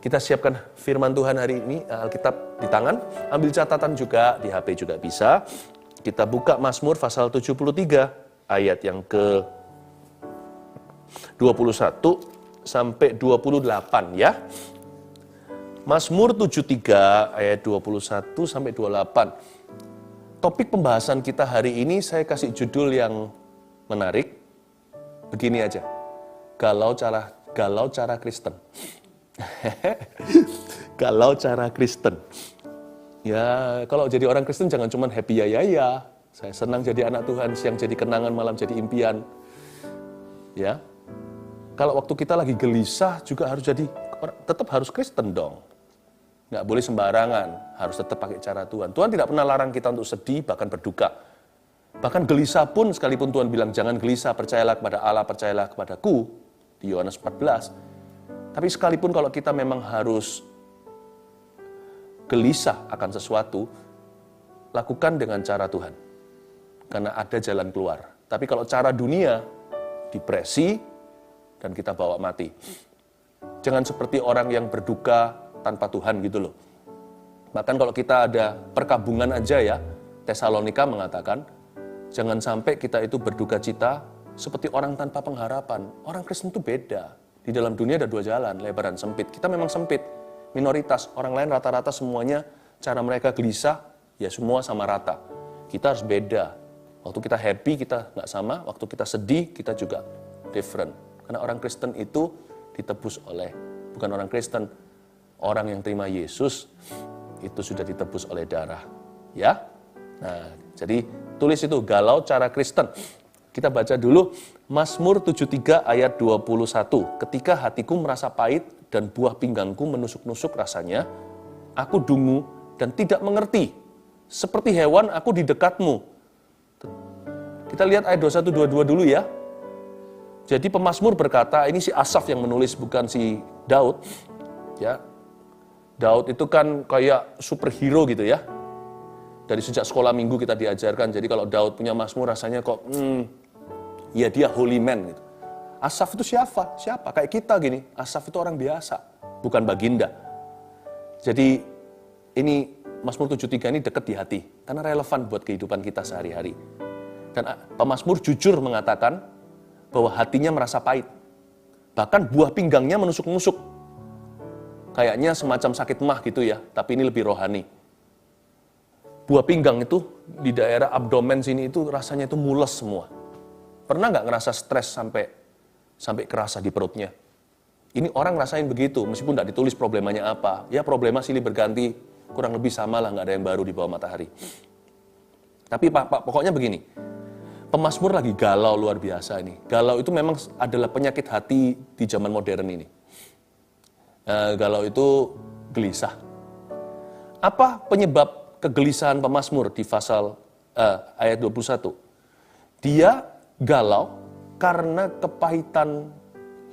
Kita siapkan firman Tuhan hari ini, Alkitab di tangan, ambil catatan juga, di HP juga bisa. Kita buka Mazmur pasal 73, ayat yang ke 21 sampai 28 ya. Mazmur 73, ayat 21 sampai 28. Topik pembahasan kita hari ini saya kasih judul yang menarik. Begini aja, galau cara Kristen. Galau cara Kristen. Ya, kalau jadi orang Kristen jangan cuma happy ya. Saya senang jadi anak Tuhan, siang jadi kenangan, malam jadi impian. Ya. Kalau waktu kita lagi gelisah juga harus tetap harus Kristen dong. Nggak boleh sembarangan, harus tetap pakai cara Tuhan. Tuhan tidak pernah larang kita untuk sedih, bahkan berduka. Bahkan gelisah pun, sekalipun Tuhan bilang jangan gelisah, percayalah kepada Allah, percayalah kepadaku, di Yohanes 14. Tapi sekalipun kalau kita memang harus gelisah akan sesuatu, lakukan dengan cara Tuhan. Karena ada jalan keluar. Tapi kalau cara dunia, depresi, dan kita bawa mati. Jangan seperti orang yang berduka tanpa Tuhan gitu loh. Bahkan kalau kita ada perkabungan aja ya, Tesalonika mengatakan, jangan sampai kita itu berduka cita seperti orang tanpa pengharapan. Orang Kristen itu beda. Di dalam dunia ada dua jalan, lebar dan sempit. Kita memang sempit, minoritas. Orang lain rata-rata semuanya, cara mereka gelisah, ya semua sama rata. Kita harus beda. Waktu kita happy, kita nggak sama. Waktu kita sedih, kita juga different. Karena orang Kristen itu ditebus oleh, bukan orang Kristen, orang yang terima Yesus, itu sudah ditebus oleh darah. Ya? Nah, jadi tulis itu, galau cara Kristen. Kita baca dulu Mazmur 73 ayat 21. Ketika hatiku merasa pahit dan buah pinggangku menusuk-nusuk rasanya, aku dungu dan tidak mengerti. Seperti hewan aku di dekatmu. Kita lihat ayat 21-22 dulu ya. Jadi pemazmur berkata, ini si Asaf yang menulis, bukan si Daud. Ya, Daud itu kan kayak superhero gitu ya. Dari sejak sekolah minggu kita diajarkan, jadi kalau Daud punya mazmur rasanya kok, ya dia holy man gitu. Asaf itu siapa? Kayak kita gini. Asaf itu orang biasa, bukan baginda. Jadi ini Mazmur 73 ini dekat di hati, karena relevan buat kehidupan kita sehari-hari. Dan pemazmur jujur mengatakan bahwa hatinya merasa pahit. Bahkan buah pinggangnya menusuk-nusuk. Kayaknya semacam sakit mah gitu ya, tapi ini lebih rohani. Buah pinggang itu di daerah abdomen sini itu rasanya itu mules semua. Pernah nggak ngerasa stres sampai kerasa di perutnya? Ini orang rasain begitu, meskipun nggak ditulis problemanya apa. Ya problema silih berganti, kurang lebih sama lah, nggak ada yang baru di bawah matahari. Tapi pokoknya begini, pemazmur lagi galau luar biasa ini. Galau itu memang adalah penyakit hati di zaman modern ini. Galau itu gelisah. Apa penyebab kegelisahan pemazmur di pasal ayat 21? Dia galau karena kepahitan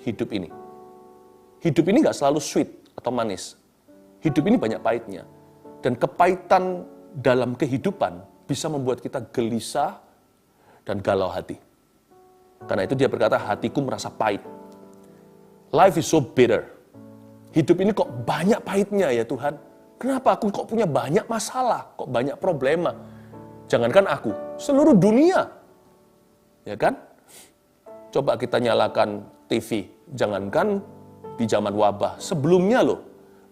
hidup ini. Hidup ini nggak selalu sweet atau manis. Hidup ini banyak pahitnya. Dan kepahitan dalam kehidupan bisa membuat kita gelisah dan galau hati. Karena itu dia berkata, hatiku merasa pahit. Life is so bitter. Hidup ini kok banyak pahitnya ya Tuhan. Kenapa aku kok punya banyak masalah, kok banyak problema. Jangankan aku, seluruh dunia. Ya kan? Coba kita nyalakan TV. Jangankan di zaman wabah. Sebelumnya loh.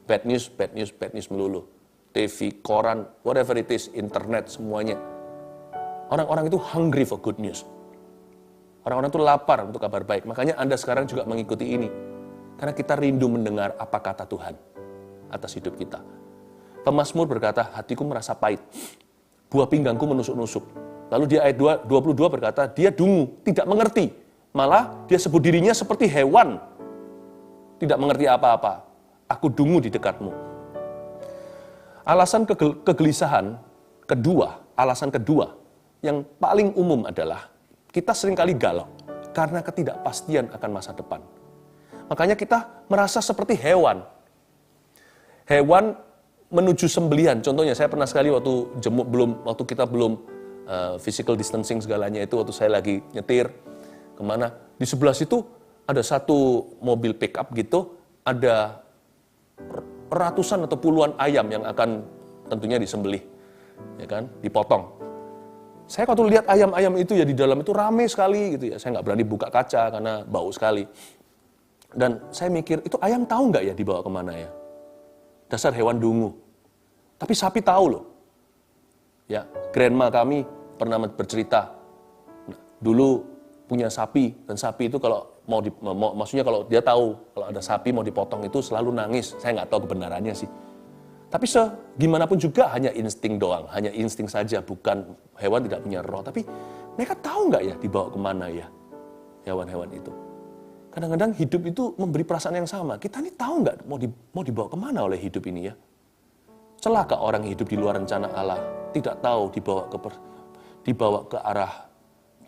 Bad news melulu. TV, koran, whatever it is, internet, semuanya. Orang-orang itu hungry for good news. Orang-orang itu lapar untuk kabar baik. Makanya Anda sekarang juga mengikuti ini. Karena kita rindu mendengar apa kata Tuhan atas hidup kita. Pemazmur berkata, hatiku merasa pahit. Buah pinggangku menusuk-nusuk. Lalu di ayat 22 berkata, dia dungu, tidak mengerti. Malah dia sebut dirinya seperti hewan. Tidak mengerti apa-apa. Aku dungu di dekatmu. Alasan kegelisahan alasan kedua yang paling umum adalah kita seringkali galau karena ketidakpastian akan masa depan. Makanya kita merasa seperti hewan. Hewan menuju sembelihan. Contohnya saya pernah sekali waktu kita belum physical distancing segalanya itu, waktu saya lagi nyetir kemana, di sebelah situ ada satu mobil pick up gitu, ada ratusan atau puluhan ayam yang akan tentunya disembelih, ya kan, dipotong. Saya waktu lihat ayam-ayam itu ya di dalam itu rame sekali gitu ya. Saya nggak berani buka kaca karena bau sekali. Dan saya mikir, itu ayam tahu nggak ya dibawa kemana ya? Dasar hewan dungu. Tapi sapi tahu loh. Ya, grandma kami pernah bercerita, dulu punya sapi, dan sapi itu kalau maksudnya kalau dia tahu kalau ada sapi mau dipotong itu selalu nangis. Saya nggak tahu kebenarannya sih. Tapi gimana pun juga hanya insting doang, hanya insting saja, bukan hewan tidak punya roh. Tapi mereka tahu nggak ya dibawa kemana ya hewan-hewan itu. Kadang-kadang hidup itu memberi perasaan yang sama. Kita ini tahu nggak mau dibawa kemana oleh hidup ini ya. Celaka orang hidup di luar rencana Allah, tidak tahu dibawa ke arah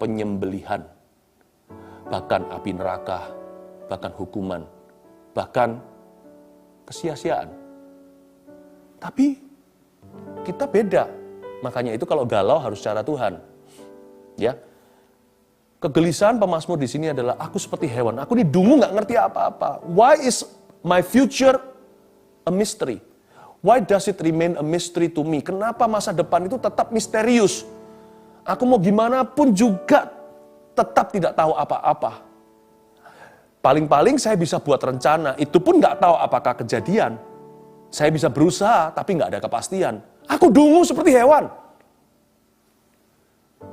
penyembelihan, bahkan api neraka, bahkan hukuman, bahkan kesia-siaan. Tapi kita beda. Makanya itu kalau galau harus cara Tuhan. Ya. Kegelisahan pemazmur di sini adalah aku seperti hewan. Aku ini dungu nggak ngerti apa-apa. Why is my future a mystery? Why does it remain a mystery to me? Kenapa masa depan itu tetap misterius? Aku mau gimana pun juga tetap tidak tahu apa-apa. Paling-paling saya bisa buat rencana. Itu pun nggak tahu apakah kejadian. Saya bisa berusaha, tapi nggak ada kepastian. Aku dungu seperti hewan.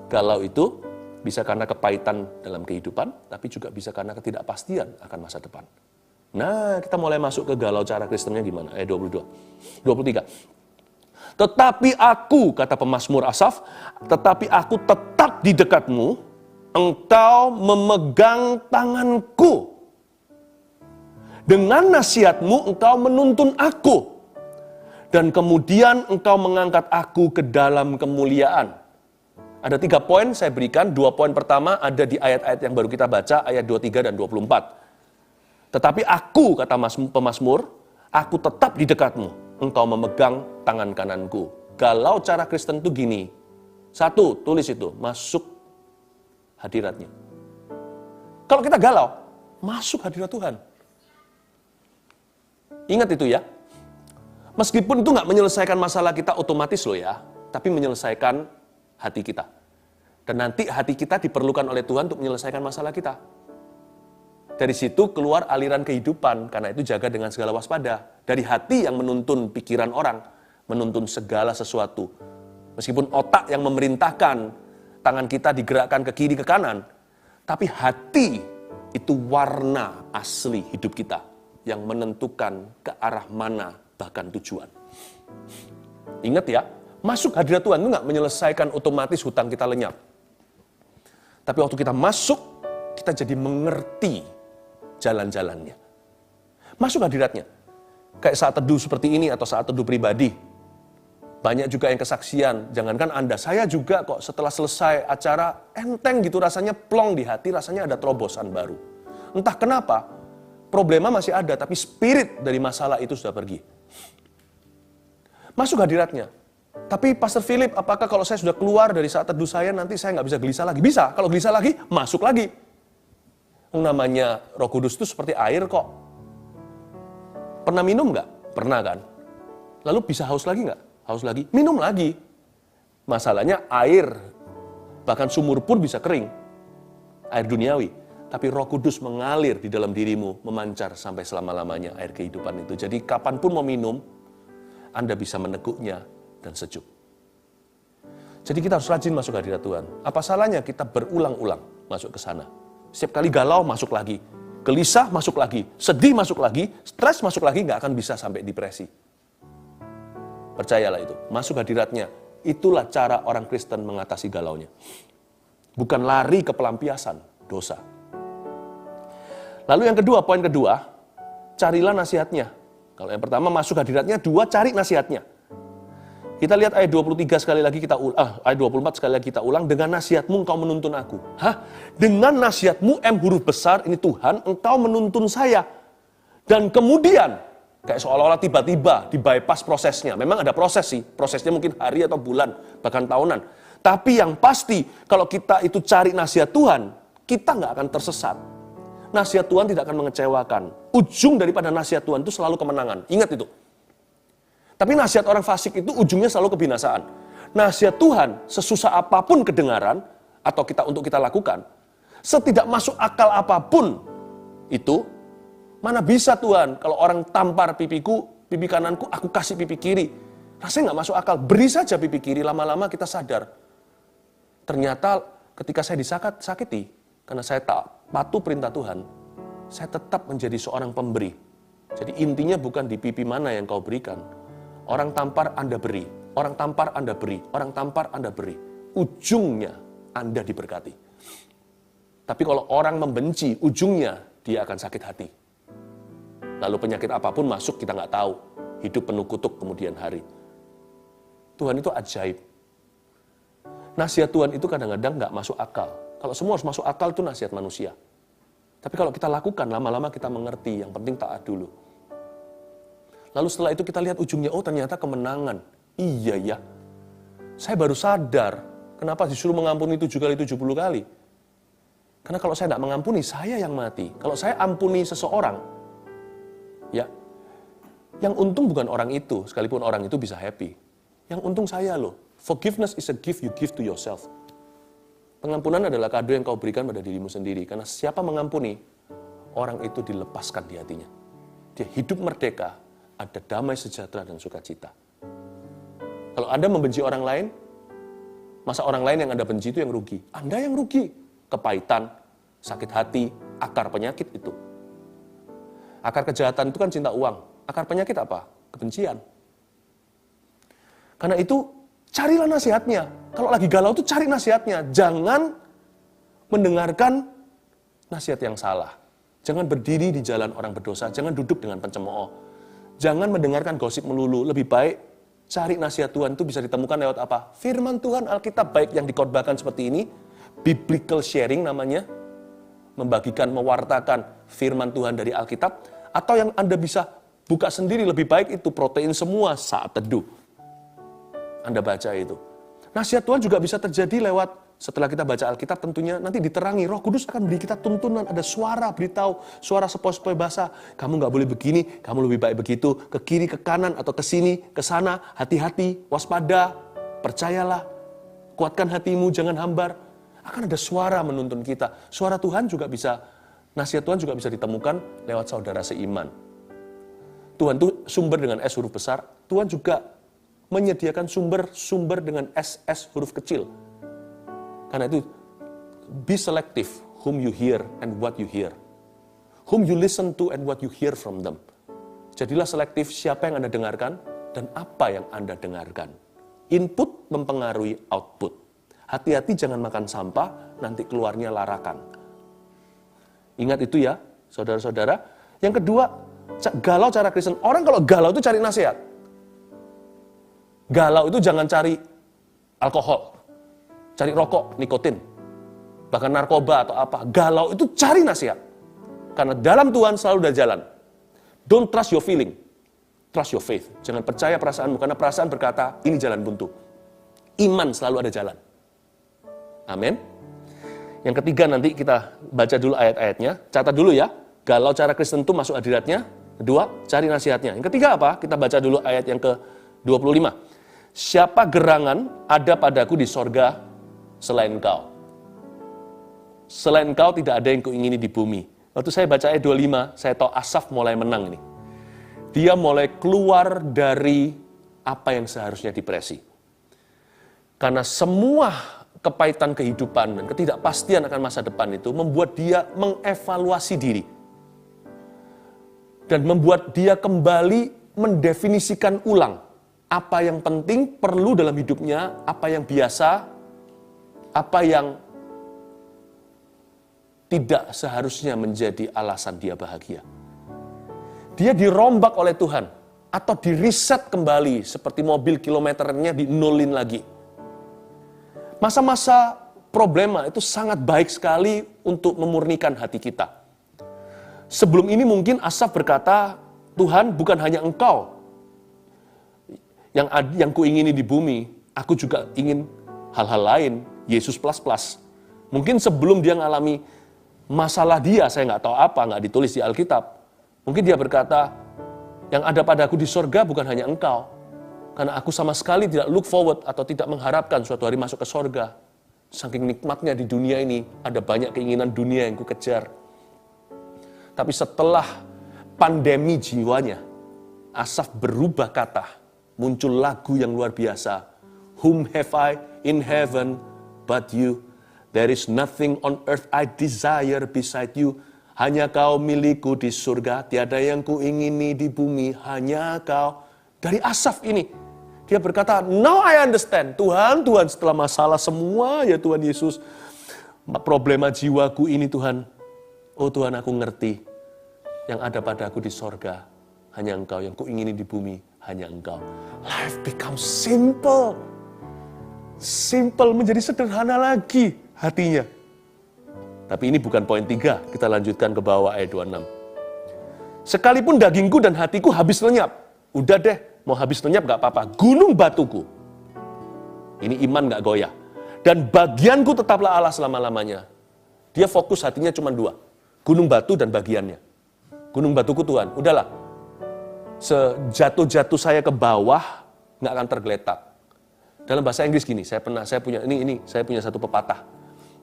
Galau itu bisa karena kepahitan dalam kehidupan, tapi juga bisa karena ketidakpastian akan masa depan. Nah, kita mulai masuk ke galau cara Kristennya gimana? Ayat 23. Tetapi aku, kata pemazmur Asaf, tetapi aku tetap di dekatmu, engkau memegang tanganku. Dengan nasihatmu engkau menuntun aku. Dan kemudian engkau mengangkat aku ke dalam kemuliaan. Ada 3 poin saya berikan. 2 poin pertama ada di ayat-ayat yang baru kita baca, ayat 23 dan 24. Tetapi aku, kata pemazmur, aku tetap di dekatmu. Engkau memegang tangan kananku. Galau cara Kristen itu gini. 1, tulis itu, masuk hadiratnya. Kalau kita galau, masuk hadirat Tuhan. Ingat itu ya. Meskipun itu nggak menyelesaikan masalah kita otomatis loh ya, tapi menyelesaikan hati kita. Dan nanti hati kita diperlukan oleh Tuhan untuk menyelesaikan masalah kita. Dari situ keluar aliran kehidupan, karena itu jaga dengan segala waspada. Dari hati yang menuntun pikiran orang, menuntun segala sesuatu. Meskipun otak yang memerintahkan, tangan kita digerakkan ke kiri ke kanan, tapi hati itu warna asli hidup kita yang menentukan ke arah mana bahkan tujuan. Ingat ya, masuk hadirat Tuhan itu nggak menyelesaikan otomatis hutang kita lenyap. Tapi waktu kita masuk, kita jadi mengerti jalan-jalannya. Masuk hadiratnya. Kayak saat teduh seperti ini atau saat teduh pribadi. Banyak juga yang kesaksian, jangankan Anda, saya juga kok setelah selesai acara enteng gitu rasanya, plong di hati, rasanya ada terobosan baru. Entah kenapa, problema masih ada, tapi spirit dari masalah itu sudah pergi. Masuk hadiratnya. Tapi Pastor Philip, apakah kalau saya sudah keluar dari saat teduh saya, nanti saya nggak bisa gelisah lagi? Bisa, kalau gelisah lagi, masuk lagi. Namanya Roh Kudus itu seperti air kok. Pernah minum nggak? Pernah kan? Lalu bisa haus lagi nggak? Haus lagi? Minum lagi. Masalahnya air, bahkan sumur pun bisa kering. Air duniawi. Tapi Roh Kudus mengalir di dalam dirimu, memancar sampai selama-lamanya air kehidupan itu. Jadi kapanpun mau minum, Anda bisa meneguknya dan sejuk. Jadi kita harus rajin masuk hadirat Tuhan. Apa salahnya kita berulang-ulang masuk ke sana? Setiap kali galau, masuk lagi. Gelisah, masuk lagi. Sedih, masuk lagi. Stres, masuk lagi, nggak akan bisa sampai depresi. Percayalah itu. Masuk hadiratnya. Itulah cara orang Kristen mengatasi galaunya. Bukan lari ke pelampiasan dosa. Lalu yang kedua, poin kedua, carilah nasihatnya. Kalau yang pertama masuk hadiratnya, 2 cari nasihatnya. Kita lihat ayat 23 sekali lagi ayat 24 sekali lagi kita ulang, dengan nasihatmu engkau menuntun aku. Hah? Dengan nasihatmu, M huruf besar, ini Tuhan, engkau menuntun saya. Dan kemudian, kayak seolah-olah tiba-tiba di bypass prosesnya. Memang ada proses sih, prosesnya mungkin hari atau bulan, bahkan tahunan. Tapi yang pasti, kalau kita itu cari nasihat Tuhan, kita nggak akan tersesat. Nasihat Tuhan tidak akan mengecewakan. Ujung daripada nasihat Tuhan itu selalu kemenangan. Ingat itu. Tapi nasihat orang fasik itu ujungnya selalu kebinasaan. Nasihat Tuhan, sesusah apapun kedengaran, atau untuk kita lakukan, setidak masuk akal apapun itu, mana bisa Tuhan, kalau orang tampar pipiku, pipi kananku, aku kasih pipi kiri. Rasanya nggak masuk akal. Beri saja pipi kiri, lama-lama kita sadar. Ternyata ketika saya disakiti, karena saya tak patuh perintah Tuhan, saya tetap menjadi seorang pemberi. Jadi intinya bukan di pipi mana yang kau berikan. Orang tampar Anda beri, orang tampar Anda beri, orang tampar Anda beri. Ujungnya Anda diberkati. Tapi kalau orang membenci, ujungnya dia akan sakit hati. Lalu penyakit apapun masuk kita nggak tahu. Hidup penuh kutuk kemudian hari. Tuhan itu ajaib. Nasihat Tuhan itu kadang-kadang nggak masuk akal. Kalau semua harus masuk akal itu nasihat manusia. Tapi kalau kita lakukan, lama-lama kita mengerti. Yang penting taat dulu. Lalu setelah itu kita lihat ujungnya, oh ternyata kemenangan. Iya ya. Saya baru sadar, kenapa disuruh mengampuni 7 kali 70 kali. Karena kalau saya tidak mengampuni, saya yang mati. Kalau saya ampuni seseorang, ya, yang untung bukan orang itu, sekalipun orang itu bisa happy. Yang untung saya loh. Forgiveness is a gift you give to yourself. Pengampunan adalah kado yang kau berikan pada dirimu sendiri. Karena siapa mengampuni, orang itu dilepaskan di hatinya. Dia hidup merdeka, ada damai sejahtera dan sukacita. Kalau Anda membenci orang lain, masa orang lain yang Anda benci itu yang rugi? Anda yang rugi. Kepahitan, sakit hati, akar penyakit itu. Akar kejahatan itu kan cinta uang. Akar penyakit apa? Kebencian. Karena itu, carilah nasihatnya. Kalau lagi galau itu cari nasihatnya. Jangan mendengarkan nasihat yang salah. Jangan berdiri di jalan orang berdosa. Jangan duduk dengan pencemooh. Jangan mendengarkan gosip melulu. Lebih baik cari nasihat Tuhan itu bisa ditemukan lewat apa? Firman Tuhan Alkitab baik yang dikhotbahkan seperti ini. Biblical sharing namanya. Membagikan, mewartakan firman Tuhan dari Alkitab. Atau yang Anda bisa buka sendiri lebih baik itu protein semua saat teduh. Anda baca itu. Nasihat Tuhan juga bisa terjadi lewat setelah kita baca Alkitab tentunya nanti diterangi. Roh Kudus akan beri kita tuntunan. Ada suara beritahu, suara sepoi-sepoi basah. Kamu nggak boleh begini, kamu lebih baik begitu. Ke kiri, ke kanan, atau ke sini, ke sana. Hati-hati, waspada, percayalah. Kuatkan hatimu, jangan hambar. Akan ada suara menuntun kita. Suara Tuhan juga bisa, nasihat Tuhan juga bisa ditemukan lewat saudara seiman. Tuhan itu sumber dengan S huruf besar. Tuhan juga menyediakan sumber dengan SS huruf kecil. Karena itu, be selective whom you hear and what you hear. Whom you listen to and what you hear from them. Jadilah selektif siapa yang Anda dengarkan dan apa yang Anda dengarkan. Input mempengaruhi output. Hati-hati jangan makan sampah, nanti keluarnya larakan. Ingat itu ya, saudara-saudara. Yang kedua, galau cara Kristen. Orang kalau galau itu cari nasihat. Galau itu jangan cari alkohol. Cari rokok, nikotin, bahkan narkoba atau apa. Galau itu cari nasihat. Karena dalam Tuhan selalu ada jalan. Don't trust your feeling, trust your faith. Jangan percaya perasaanmu, karena perasaan berkata, ini jalan buntu. Iman selalu ada jalan. Amin. Yang ketiga nanti kita baca dulu ayat-ayatnya. Catat dulu ya, galau cara Kristen itu masuk hadiratnya. Kedua, cari nasihatnya. Yang ketiga apa? Kita baca dulu ayat yang ke-25. Siapa gerangan ada padaku di sorga, selain engkau. Selain engkau tidak ada yang kuingini di bumi. Waktu saya baca ayat 25, saya tahu Asaf mulai menang ini. Dia mulai keluar dari apa yang seharusnya dipresi. Karena semua kepahitan kehidupan dan ketidakpastian akan masa depan itu membuat dia mengevaluasi diri. Dan membuat dia kembali mendefinisikan ulang apa yang penting perlu dalam hidupnya, apa yang biasa, apa yang tidak seharusnya menjadi alasan dia bahagia. Dia dirombak oleh Tuhan atau di-reset kembali seperti mobil kilometernya di-nolin lagi. Masa-masa problema itu sangat baik sekali untuk memurnikan hati kita. Sebelum ini mungkin Asaf berkata, Tuhan bukan hanya engkau yang kuingini di bumi, aku juga ingin hal-hal lain. Yesus plus. Mungkin sebelum dia mengalami masalah dia, saya nggak tahu apa, nggak ditulis di Alkitab. Mungkin dia berkata, yang ada padaku di sorga bukan hanya engkau, Karena aku sama sekali tidak look forward atau tidak mengharapkan suatu hari masuk ke sorga. Saking nikmatnya di dunia ini, ada banyak keinginan dunia yang kukejar. Tapi setelah pandemi jiwanya, Asaf berubah kata, muncul lagu yang luar biasa. Whom have I in heaven but you? There is nothing on earth I desire beside you. Hanya kau milikku di surga, tiada yang kuingini di bumi, hanya kau. Dari Asaf ini, dia berkata, now I understand. Tuhan, setelah masalah semua ya Tuhan Yesus, problema jiwaku ini Tuhan. Oh Tuhan, aku ngerti. Yang ada padaku di sorga, hanya Engkau. Yang kuingini di bumi, hanya Engkau. Life becomes simple. Simple menjadi sederhana lagi hatinya. Tapi ini bukan poin 3. Kita lanjutkan ke bawah ayat 26. Sekalipun dagingku dan hatiku habis lenyap. Udah deh. Mau habis lenyap gak apa-apa. Gunung batuku. Ini iman gak goyah. Dan bagianku tetaplah Allah selama-lamanya. Dia fokus hatinya cuma 2. Gunung batu dan bagiannya. Gunung batuku Tuhan. Udahlah. Sejatuh-jatuh saya ke bawah, gak akan tergeletak. Dalam bahasa Inggris gini, saya punya satu pepatah.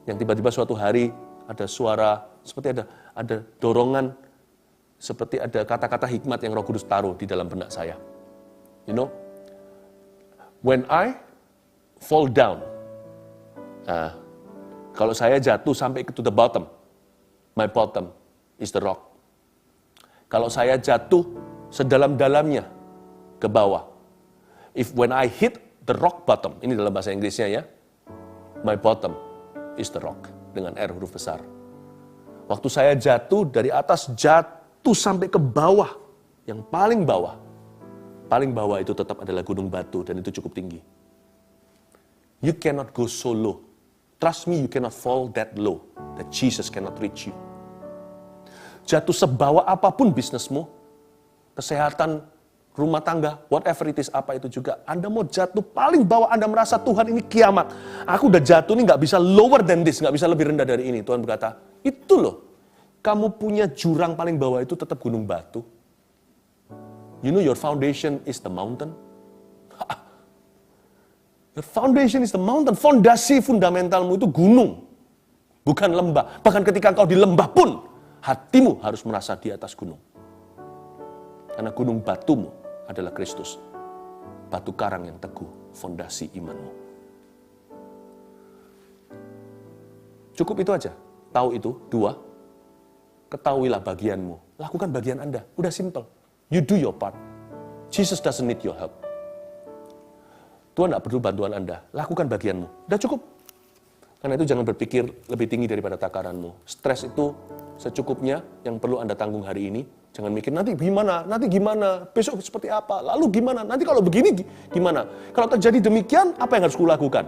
Yang tiba-tiba suatu hari ada suara, seperti ada dorongan, seperti ada kata-kata hikmat yang Roh Kudus taruh di dalam benak saya. You know, when I fall down, kalau saya jatuh sampai to the bottom, my bottom is the rock. Kalau saya jatuh sedalam-dalamnya ke bawah, when I hit the rock bottom, ini dalam bahasa Inggrisnya ya, my bottom is the rock, dengan R huruf besar. Waktu saya jatuh dari atas, jatuh sampai ke bawah, yang paling bawah itu tetap adalah gunung batu dan itu cukup tinggi. You cannot go so low. Trust me, you cannot fall that low, that Jesus cannot reach you. Jatuh sebawah apapun bisnismu, kesehatan, rumah tangga, whatever it is, apa itu juga. Anda mau jatuh paling bawah, Anda merasa Tuhan ini kiamat. Aku udah jatuh nih, gak bisa lower than this, gak bisa lebih rendah dari ini. Tuhan berkata, itu loh, kamu punya jurang paling bawah itu tetap gunung batu. You know your foundation is the mountain? Your foundation is the mountain. Fondasi fundamentalmu itu gunung, bukan lembah. Bahkan ketika engkau di lembah pun, hatimu harus merasa di atas gunung. Karena gunung batumu adalah Kristus. Batu karang yang teguh, fondasi imanmu. Cukup itu aja. Tahu itu, 2. Ketahuilah bagianmu. Lakukan bagian Anda. Udah simple. You do your part. Jesus doesn't need your help. Tuhan tidak perlu bantuan Anda. Lakukan bagianmu. Udah cukup. Karena itu jangan berpikir lebih tinggi daripada takaranmu. Stres itu secukupnya yang perlu Anda tanggung hari ini. Jangan mikir nanti gimana, besok seperti apa, lalu gimana, nanti kalau begini gimana. Kalau terjadi demikian, apa yang harus kulakukan?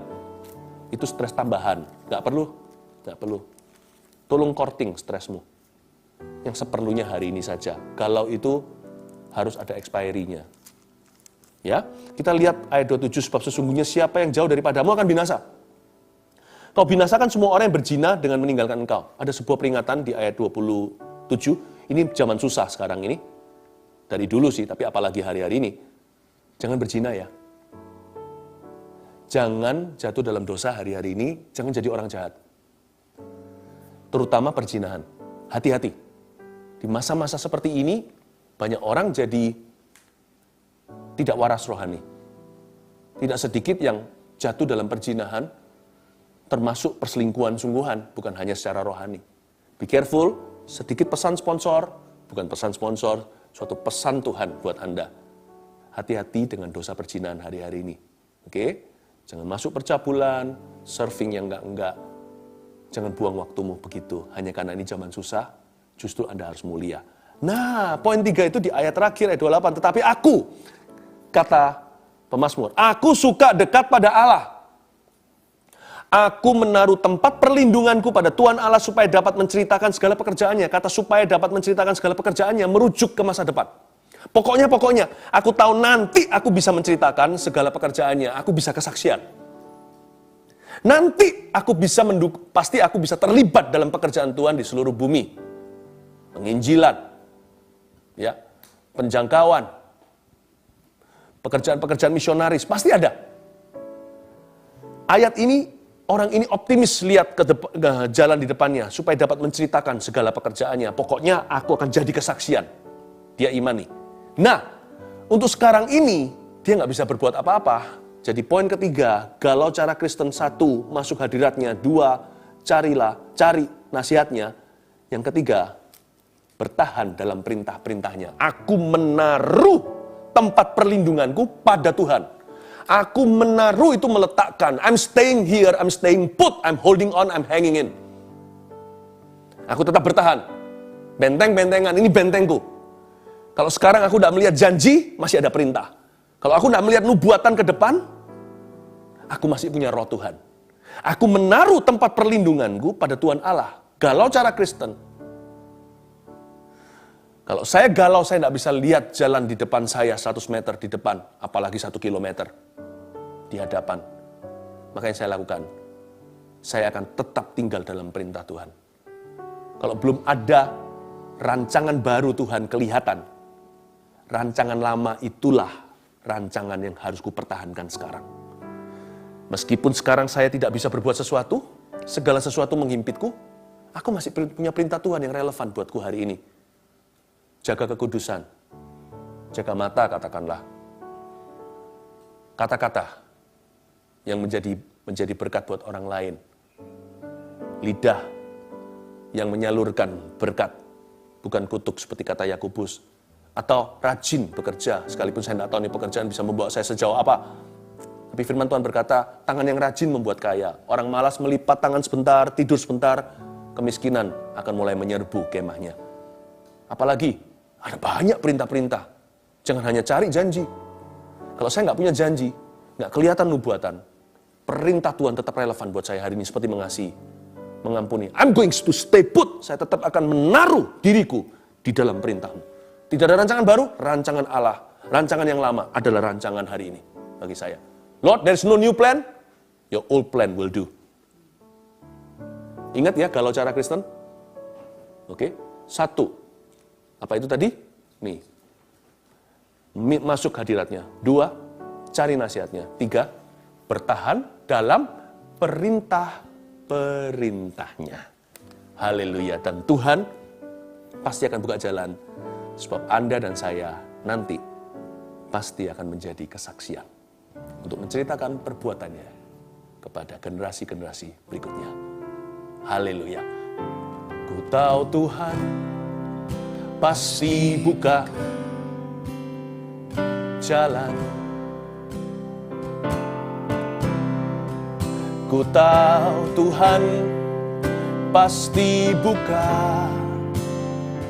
Itu stres tambahan. Nggak perlu. Tolong courting stresmu. Yang seperlunya hari ini saja. Kalau itu harus ada expiry-nya. Ya, kita lihat ayat 27, sebab sesungguhnya siapa yang jauh daripadamu akan binasa. Kau binasakan semua orang yang berzina dengan meninggalkan engkau. Ada sebuah peringatan di ayat 27, ini zaman susah sekarang ini. Dari dulu sih, tapi apalagi hari-hari ini. Jangan berzina ya. Jangan jatuh dalam dosa hari-hari ini, jangan jadi orang jahat. Terutama perzinahan. Hati-hati. Di masa-masa seperti ini, banyak orang jadi tidak waras rohani. Tidak sedikit yang jatuh dalam perzinahan, termasuk perselingkuhan sungguhan, bukan hanya secara rohani. Be careful, sedikit pesan sponsor, bukan pesan sponsor, suatu pesan Tuhan buat Anda. Hati-hati dengan dosa perzinahan hari-hari ini. Oke? Jangan masuk percabulan, surfing yang enggak. Jangan buang waktumu begitu. Hanya karena ini zaman susah, justru Anda harus mulia. Nah, poin 3 itu di ayat terakhir, ayat 28. Tetapi aku, kata pemazmur, aku suka dekat pada Allah. Aku menaruh tempat perlindunganku pada Tuhan Allah supaya dapat menceritakan segala pekerjaannya. Kata supaya dapat menceritakan segala pekerjaannya merujuk ke masa depan. Pokoknya, aku tahu nanti aku bisa menceritakan segala pekerjaannya. Aku bisa kesaksian. Nanti aku bisa pasti aku bisa terlibat dalam pekerjaan Tuhan di seluruh bumi. Penginjilan. Ya, penjangkauan, pekerjaan-pekerjaan misionaris, pasti ada. Ayat ini, orang ini optimis lihat ke jalan di depannya, supaya dapat menceritakan segala pekerjaannya. Pokoknya aku akan jadi kesaksian. Dia imani. Nah, untuk sekarang ini, dia nggak bisa berbuat apa-apa. Jadi poin ketiga, galau cara Kristen. 1, masuk hadiratnya. 2, cari nasihatnya. Yang ketiga, bertahan dalam perintah-perintahnya. Aku menaruh tempat perlindunganku pada Tuhan. Aku menaruh itu meletakkan. I'm staying here, I'm staying put, I'm holding on, I'm hanging in. Aku tetap bertahan. Benteng-bentengan, ini bentengku. Kalau sekarang aku tidak melihat janji, masih ada perintah. Kalau aku tidak melihat nubuatan ke depan, aku masih punya roh Tuhan. Aku menaruh tempat perlindunganku pada Tuhan Allah. Galau cara Kristen. Kalau saya galau, saya tidak bisa lihat jalan di depan saya 100 meter di depan, apalagi 1 kilometer di hadapan. Makanya saya lakukan. Saya akan tetap tinggal dalam perintah Tuhan. Kalau belum ada rancangan baru Tuhan kelihatan, rancangan lama itulah rancangan yang harus kupertahankan sekarang. Meskipun sekarang saya tidak bisa berbuat sesuatu, segala sesuatu menghimpitku, aku masih punya perintah Tuhan yang relevan buatku hari ini. Jaga kekudusan, jaga mata katakanlah. Kata-kata yang menjadi berkat buat orang lain. Lidah yang menyalurkan berkat, bukan kutuk seperti kata Yakobus. Atau rajin bekerja, sekalipun saya tidak tahu nih pekerjaan bisa membawa saya sejauh apa. Tapi firman Tuhan berkata, tangan yang rajin membuat kaya. Orang malas melipat tangan sebentar, tidur sebentar, kemiskinan akan mulai menyerbu kemahnya. Apalagi, ada banyak perintah-perintah. Jangan hanya cari janji. Kalau saya nggak punya janji, nggak kelihatan nubuatan, perintah Tuhan tetap relevan buat saya hari ini seperti mengasihi, mengampuni. I'm going to stay put. Saya tetap akan menaruh diriku di dalam perintah-Mu. Tidak ada rancangan baru, rancangan Allah. Rancangan yang lama adalah rancangan hari ini bagi saya. Lord, there's no new plan, your old plan will do. Ingat ya, galau cara Kristen. Oke, 1. Apa itu tadi? Nih. Masuk hadiratnya. 2, cari nasihatnya. 3, bertahan dalam perintah-perintahnya. Haleluya. Dan Tuhan pasti akan buka jalan. Sebab Anda dan saya nanti pasti akan menjadi kesaksian. Untuk menceritakan perbuatannya kepada generasi-generasi berikutnya. Haleluya. Ku tahu Tuhan pasti buka jalan. Ku tahu Tuhan pasti buka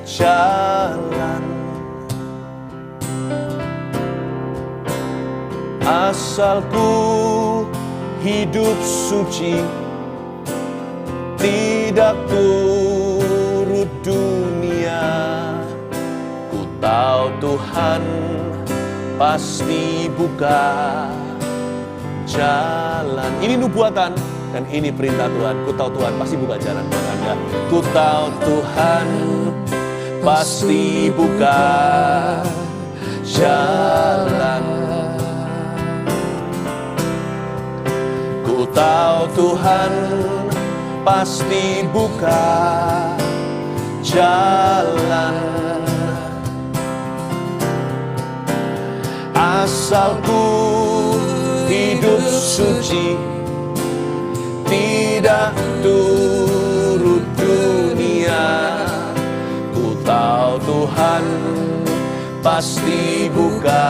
jalan. Asal ku hidup suci, tidak turut dunia. Ku tahu Tuhan pasti buka jalan. Ini nubuatan dan ini perintah Tuhan. Ku tahu Tuhan pasti buka jalan buat Anda. Ku tahu Tuhan pasti buka jalan. Ku tahu Tuhan pasti buka jalan. Asal ku hidup suci, tidak turut dunia. Ku tahu Tuhan pasti buka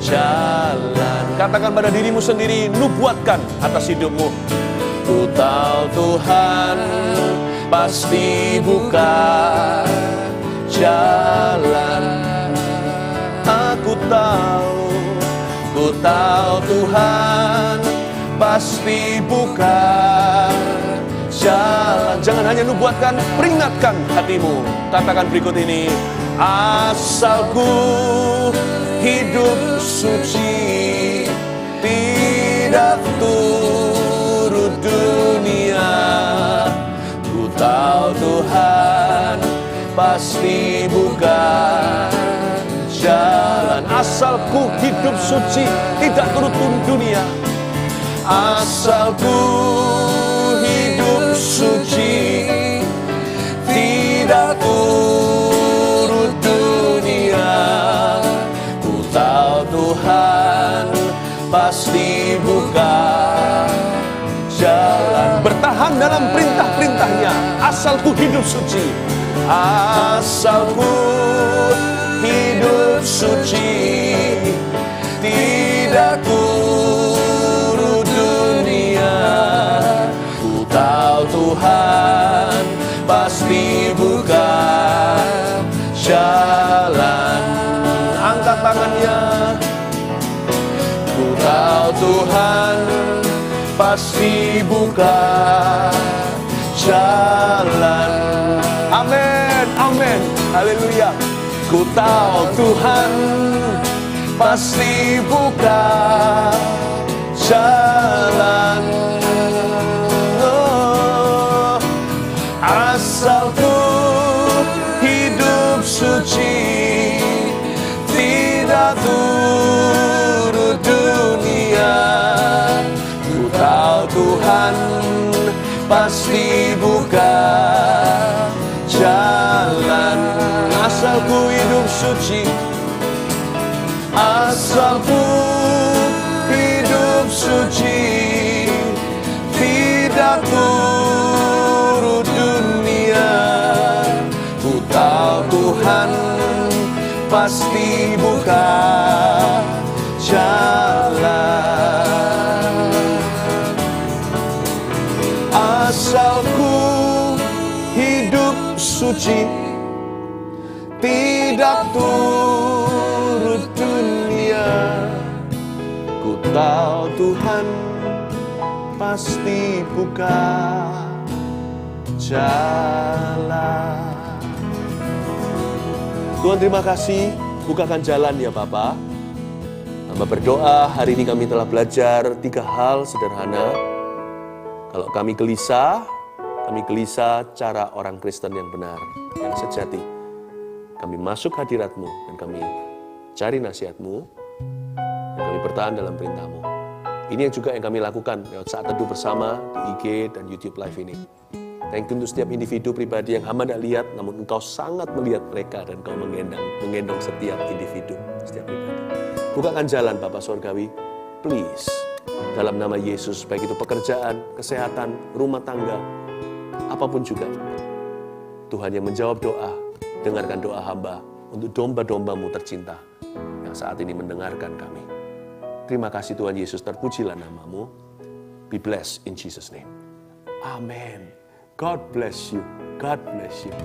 jalan. Katakan pada dirimu sendiri, nubuatkan atas hidupmu. Ku tahu Tuhan pasti buka jalan. Aku tahu Tuhan pasti buka jalan. Jangan hanya nubuatkan, peringatkan hatimu. Katakan berikut ini, asalku hidup suci, tidak turut dunia. Ku tahu Tuhan pasti buka jalan. Tuhan. Asalku hidup suci, tidak turut dunia. Asalku hidup suci, tidak turut dunia. Ku tahu Tuhan pasti buka jalan. Bertahan dalam perintah-perintahnya. Asalku hidup suci. Asalku hidup suci, tidak turut dunia. Ku tahu Tuhan pasti buka jalan. Angkat tangannya. Ku tahu Tuhan pasti buka jalan. Amin, amin, haleluya. Ku tahu Tuhan pasti buka jalan. Oh, asalku hidup suci, tidak turut dunia. Ku tahu Tuhan pasti buka jalan. Asalku hidup suci, asalku hidup suci, tidak turut dunia. Ku tahu Tuhan pasti buka jalan. Asalku hidup suci, tidak turut dunia. Ku tahu Tuhan pasti buka jalan. Tuhan, terima kasih, bukakan jalan ya Bapa. Hamba berdoa, hari ini kami telah belajar 3 hal sederhana. Kalau kami gelisah cara orang Kristen yang benar, yang sejati. Kami masuk hadirat-Mu dan kami cari nasihat-Mu, dan kami bertahan dalam perintah-Mu. Ini yang juga yang kami lakukan lewat saat teduh bersama di IG dan YouTube Live ini. Thank you untuk setiap individu pribadi yang hamba tidak lihat, namun Engkau sangat melihat mereka dan Engkau menggendong setiap individu, setiap pribadi. Bukakan jalan Bapa Surgawi, please. Dalam nama Yesus, baik itu pekerjaan, kesehatan, rumah tangga, apapun juga. Tuhan yang menjawab doa, dengarkan doa hamba untuk domba-domba-Mu tercinta yang saat ini mendengarkan kami. Terima kasih Tuhan Yesus, terpujilah nama-Mu. Be blessed in Jesus' name. Amen. God bless you. God bless you.